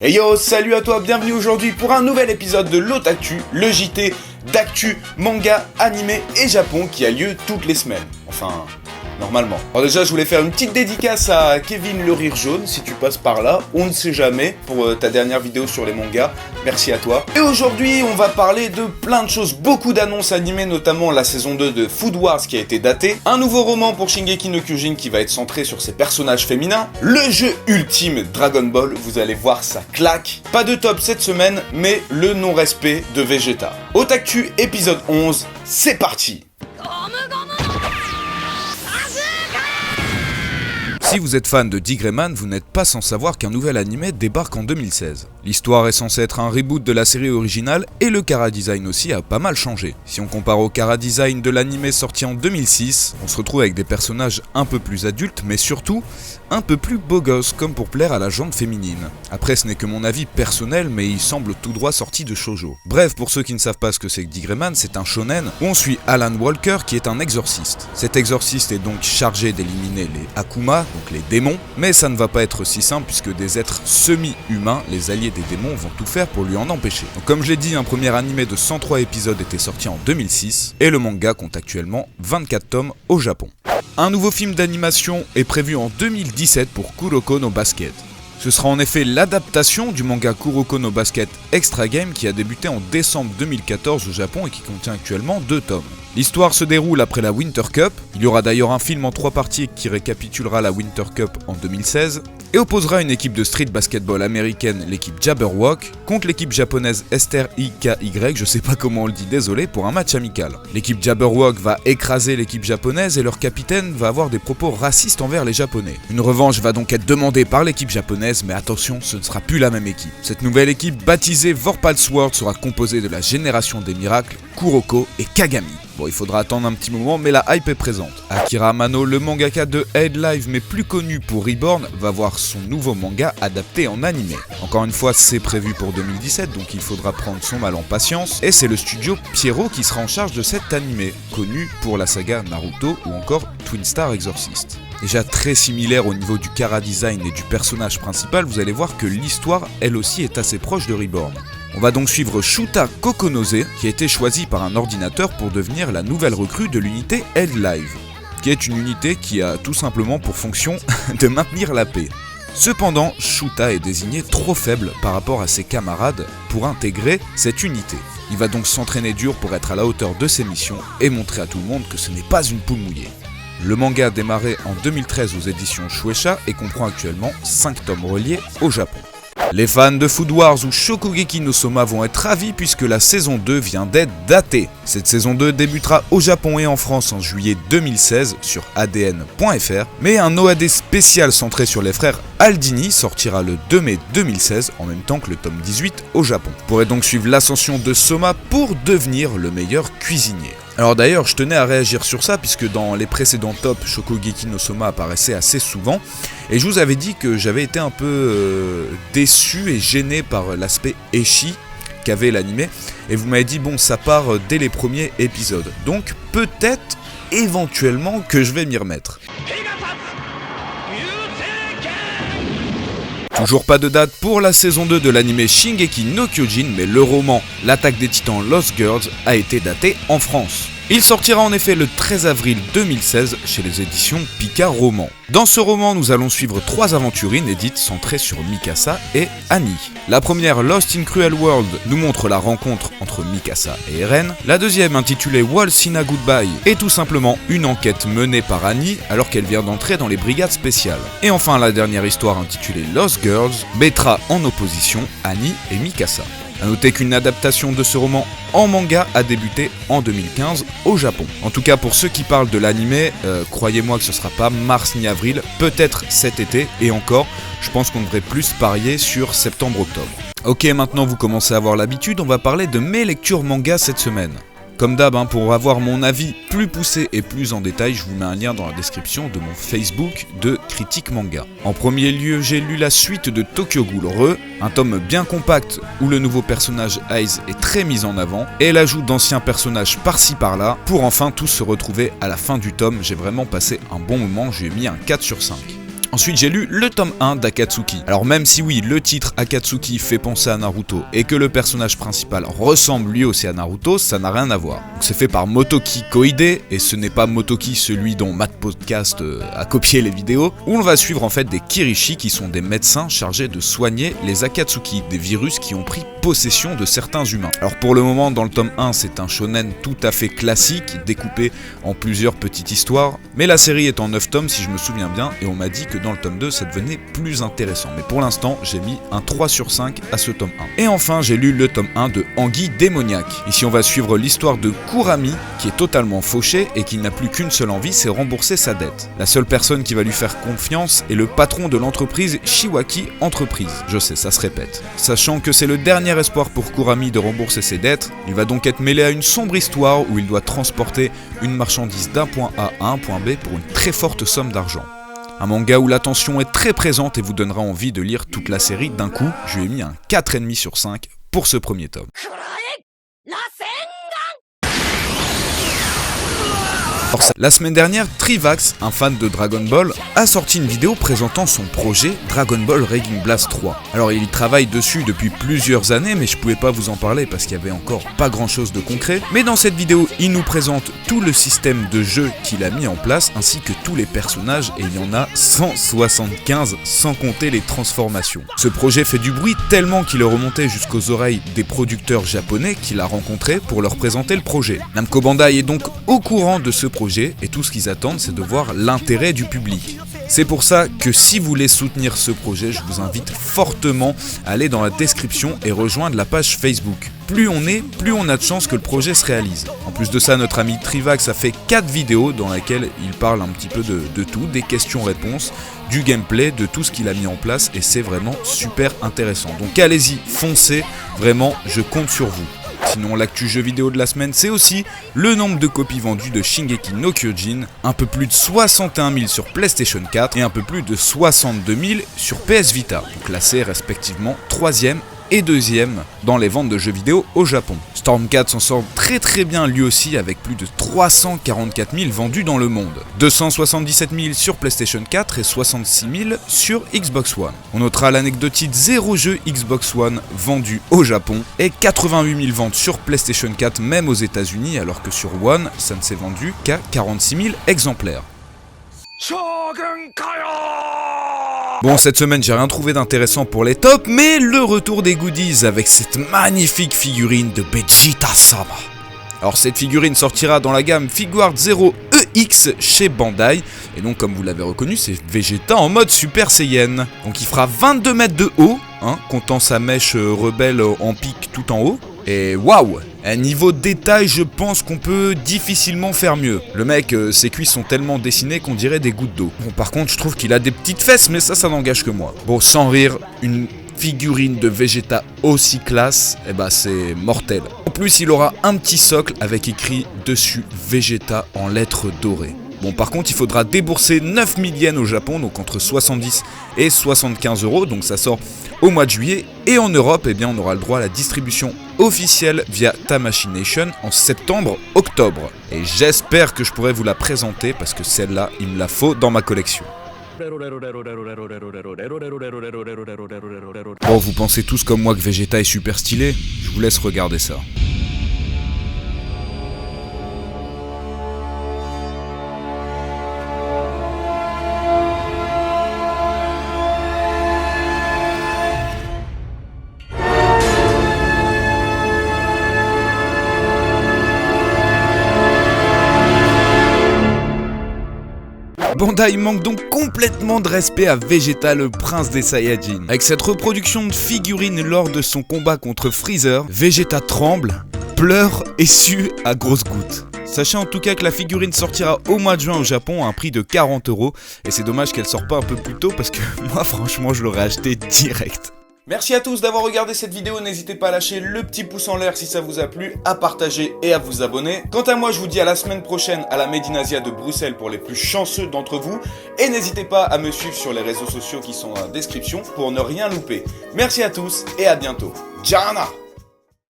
Hey yo, salut à toi, bienvenue aujourd'hui pour un nouvel épisode de l'Otaktu, le JT d'actu, manga, animé et Japon qui a lieu toutes les semaines. Enfin, normalement. Alors déjà, je voulais faire une petite dédicace à Kevin le Rire Jaune, si tu passes par là, on ne sait jamais, pour ta dernière vidéo sur les mangas. Merci à toi. Et aujourd'hui, on va parler de plein de choses, beaucoup d'annonces animées, notamment la saison 2 de Food Wars qui a été datée, un nouveau roman pour Shingeki no Kyojin qui va être centré sur ses personnages féminins, le jeu ultime Dragon Ball, vous allez voir ça claque. Pas de top cette semaine, mais le non-respect de Vegeta. Otaktu épisode 11, c'est parti. Si vous êtes fan de Dick Grayman, vous n'êtes pas sans savoir qu'un nouvel animé débarque en 2016. L'histoire est censée être un reboot de la série originale et le chara-design aussi a pas mal changé. Si on compare au chara-design de l'animé sorti en 2006, on se retrouve avec des personnages un peu plus adultes mais surtout un peu plus beaux gosses comme pour plaire à la gente féminine. Après ce n'est que mon avis personnel mais il semble tout droit sorti de shoujo. Bref, pour ceux qui ne savent pas ce que c'est que Dick Grayman, c'est un shonen où on suit Alan Walker qui est un exorciste. Cet exorciste est donc chargé d'éliminer les Akuma, donc les démons, mais ça ne va pas être si simple puisque des êtres semi-humains, les alliés des démons, vont tout faire pour lui en empêcher. Donc comme je l'ai dit, un premier animé de 103 épisodes était sorti en 2006 et le manga compte actuellement 24 tomes au Japon. Un nouveau film d'animation est prévu en 2017 pour Kuroko no Basket. Ce sera en effet l'adaptation du manga Kuroko no Basket Extra Game qui a débuté en décembre 2014 au Japon et qui contient actuellement 2 tomes. L'histoire se déroule après la Winter Cup, il y aura d'ailleurs un film en 3 parties qui récapitulera la Winter Cup en 2016, et opposera une équipe de street basketball américaine, l'équipe Jabberwock, contre l'équipe japonaise Esther IKY, je sais pas comment on le dit, désolé, pour un match amical. L'équipe Jabberwock va écraser l'équipe japonaise et leur capitaine va avoir des propos racistes envers les japonais. Une revanche va donc être demandée par l'équipe japonaise, mais attention, ce ne sera plus la même équipe. Cette nouvelle équipe, baptisée Vorpal Sword, sera composée de la génération des miracles, Kuroko et Kagami. Bon, il faudra attendre un petit moment, mais la hype est présente. Akira Amano, le mangaka de Head Live, mais plus connu pour Reborn, va voir son nouveau manga adapté en animé. Encore une fois, c'est prévu pour 2017, donc il faudra prendre son mal en patience. Et c'est le studio Pierrot qui sera en charge de cet animé, connu pour la saga Naruto ou encore Twin Star Exorcist. Déjà très similaire au niveau du chara-design et du personnage principal, vous allez voir que l'histoire, elle aussi, est assez proche de Reborn. On va donc suivre Shuta Kokonose, qui a été choisi par un ordinateur pour devenir la nouvelle recrue de l'unité Head Live, qui est une unité qui a tout simplement pour fonction de maintenir la paix. Cependant, Shuta est désigné trop faible par rapport à ses camarades pour intégrer cette unité. Il va donc s'entraîner dur pour être à la hauteur de ses missions et montrer à tout le monde que ce n'est pas une poule mouillée. Le manga a démarré en 2013 aux éditions Shueisha et comprend actuellement 5 tomes reliés au Japon. Les fans de Food Wars ou Shokugeki no Soma vont être ravis puisque la saison 2 vient d'être datée. Cette saison 2 débutera au Japon et en France en juillet 2016 sur adn.fr, mais un OAD spécial centré sur les frères Aldini sortira le 2 mai 2016 en même temps que le tome 18 au Japon. Vous pourrez donc suivre l'ascension de Soma pour devenir le meilleur cuisinier. Alors d'ailleurs, je tenais à réagir sur ça puisque dans les précédents tops, Shokugeki no Soma apparaissait assez souvent et je vous avais dit que j'avais été un peu déçu et gêné par l'aspect ecchi qu'avait l'anime et vous m'avez dit bon ça part dès les premiers épisodes, donc peut-être éventuellement que je vais m'y remettre. Toujours pas de date pour la saison 2 de l'anime Shingeki no Kyojin, mais le roman L'attaque des titans Lost Girls a été daté en France. Il sortira en effet le 13 avril 2016 chez les éditions Pika Roman. Dans ce roman, nous allons suivre 3 aventures inédites centrées sur Mikasa et Annie. La première, Lost in Cruel World, nous montre la rencontre entre Mikasa et Eren. La deuxième, intitulée Waltz in a Goodbye, est tout simplement une enquête menée par Annie alors qu'elle vient d'entrer dans les brigades spéciales. Et enfin, la dernière histoire intitulée Lost Girls mettra en opposition Annie et Mikasa. A noter qu'une adaptation de ce roman en manga a débuté en 2015 au Japon. En tout cas pour ceux qui parlent de l'anime, croyez-moi que ce sera pas mars ni avril, peut-être cet été, et encore, je pense qu'on devrait plus parier sur septembre-octobre. Ok, maintenant vous commencez à avoir l'habitude, on va parler de mes lectures manga cette semaine. Comme d'hab, pour avoir mon avis plus poussé et plus en détail, je vous mets un lien dans la description de mon Facebook de Critique Manga. En premier lieu, j'ai lu la suite de Tokyo Ghoul Re, un tome bien compact où le nouveau personnage Aiz est très mis en avant, et l'ajout d'anciens personnages par-ci par-là, pour enfin tous se retrouver à la fin du tome. J'ai vraiment passé un bon moment, je lui ai mis un 4 sur 5. Ensuite j'ai lu le tome 1 d'Akatsuki. Alors même si oui, le titre Akatsuki fait penser à Naruto et que le personnage principal ressemble lui aussi à Naruto, ça n'a rien à voir. Donc c'est fait par Motoki Koide, et ce n'est pas Motoki celui dont Matt Podcast a copié les vidéos, où on va suivre en fait des Kirishi qui sont des médecins chargés de soigner les Akatsuki, des virus qui ont pris possession de certains humains. Alors pour le moment dans le tome 1 c'est un shonen tout à fait classique, découpé en plusieurs petites histoires, mais la série est en 9 tomes si je me souviens bien, et on m'a dit que dans le tome 2 ça devenait plus intéressant, mais pour l'instant j'ai mis un 3 sur 5 à ce tome 1. Et enfin j'ai lu le tome 1 de Anguille démoniaque. Ici on va suivre l'histoire de Kurami qui est totalement fauché et qui n'a plus qu'une seule envie, c'est rembourser sa dette. La seule personne qui va lui faire confiance est le patron de l'entreprise Shiwaki Entreprise. Je sais, ça se répète. Sachant que c'est le dernier espoir pour Kurami de rembourser ses dettes, il va donc être mêlé à une sombre histoire où il doit transporter une marchandise d'un point A à un point B pour une très forte somme d'argent. Un manga où la tension est très présente et vous donnera envie de lire toute la série d'un coup. Je lui ai mis un 4,5 sur 5 pour ce premier tome. La semaine dernière, Trivax, un fan de Dragon Ball, a sorti une vidéo présentant son projet Dragon Ball Raging Blast 3. Alors il y travaille dessus depuis plusieurs années, mais je pouvais pas vous en parler parce qu'il y avait encore pas grand chose de concret. Mais dans cette vidéo, il nous présente tout le système de jeu qu'il a mis en place, ainsi que tous les personnages, et il y en a 175 sans compter les transformations. Ce projet fait du bruit tellement qu'il est remonté jusqu'aux oreilles des producteurs japonais qu'il a rencontrés pour leur présenter le projet. Namco Bandai est donc au courant de ce projet, et tout ce qu'ils attendent c'est de voir l'intérêt du public. C'est pour ça que si vous voulez soutenir ce projet, je vous invite fortement à aller dans la description et rejoindre la page Facebook. Plus on est, plus on a de chances que le projet se réalise. En plus de ça, notre ami Trivax a fait 4 vidéos dans lesquelles il parle un petit peu de tout, des questions-réponses, du gameplay, de tout ce qu'il a mis en place, et c'est vraiment super intéressant. Donc allez-y, foncez, vraiment, je compte sur vous. Sinon, l'actu jeu vidéo de la semaine, c'est aussi le nombre de copies vendues de Shingeki no Kyojin, un peu plus de 61 000 sur PlayStation 4 et un peu plus de 62 000 sur PS Vita, classés respectivement 3e et 2e dans les ventes de jeux vidéo au Japon. Storm4 s'en sort très bien lui aussi avec plus de 344 000 vendus dans le monde. 277 000 sur PlayStation 4 et 66 000 sur Xbox One. On notera l'anecdotique 0 jeu Xbox One vendu au Japon et 88 000 ventes sur PlayStation 4 même aux États-Unis, alors que sur One ça ne s'est vendu qu'à 46 000 exemplaires. Bon, cette semaine j'ai rien trouvé d'intéressant pour les tops, mais le retour des goodies avec cette magnifique figurine de Vegeta-sama. Alors cette figurine sortira dans la gamme Figuart Zero EX chez Bandai, et donc comme vous l'avez reconnu, c'est Vegeta en mode Super Saiyan. Donc il fera 22 mètres de haut, comptant sa mèche rebelle en pic tout en haut. Et waouh! À niveau détail, je pense qu'on peut difficilement faire mieux. Le mec, ses cuisses sont tellement dessinées qu'on dirait des gouttes d'eau. Bon, par contre, je trouve qu'il a des petites fesses, mais ça n'engage que moi. Bon, sans rire, une figurine de Vegeta aussi classe, eh ben c'est mortel. En plus, il aura un petit socle avec écrit dessus Vegeta en lettres dorées. Bon, par contre, il faudra débourser 9000 yens au Japon, donc entre 70 et 75 €, donc ça sort au mois de juillet. Et en Europe, eh bien, on aura le droit à la distribution officielle via Tamashii Nation en septembre-octobre. Et j'espère que je pourrai vous la présenter parce que celle-là, il me la faut dans ma collection. Bon, vous pensez tous comme moi que Vegeta est super stylé? Je vous laisse regarder ça. Bandai manque donc complètement de respect à Vegeta, le prince des Saiyajins. Avec cette reproduction de figurine lors de son combat contre Freezer, Vegeta tremble, pleure et sue à grosses gouttes. Sachez en tout cas que la figurine sortira au mois de juin au Japon à un prix de 40 €, et c'est dommage qu'elle sorte pas un peu plus tôt parce que moi franchement je l'aurais acheté direct. Merci à tous d'avoir regardé cette vidéo, n'hésitez pas à lâcher le petit pouce en l'air si ça vous a plu, à partager et à vous abonner. Quant à moi, je vous dis à la semaine prochaine à la Made in Asia de Bruxelles pour les plus chanceux d'entre vous. Et n'hésitez pas à me suivre sur les réseaux sociaux qui sont dans la description pour ne rien louper. Merci à tous et à bientôt. Ciao.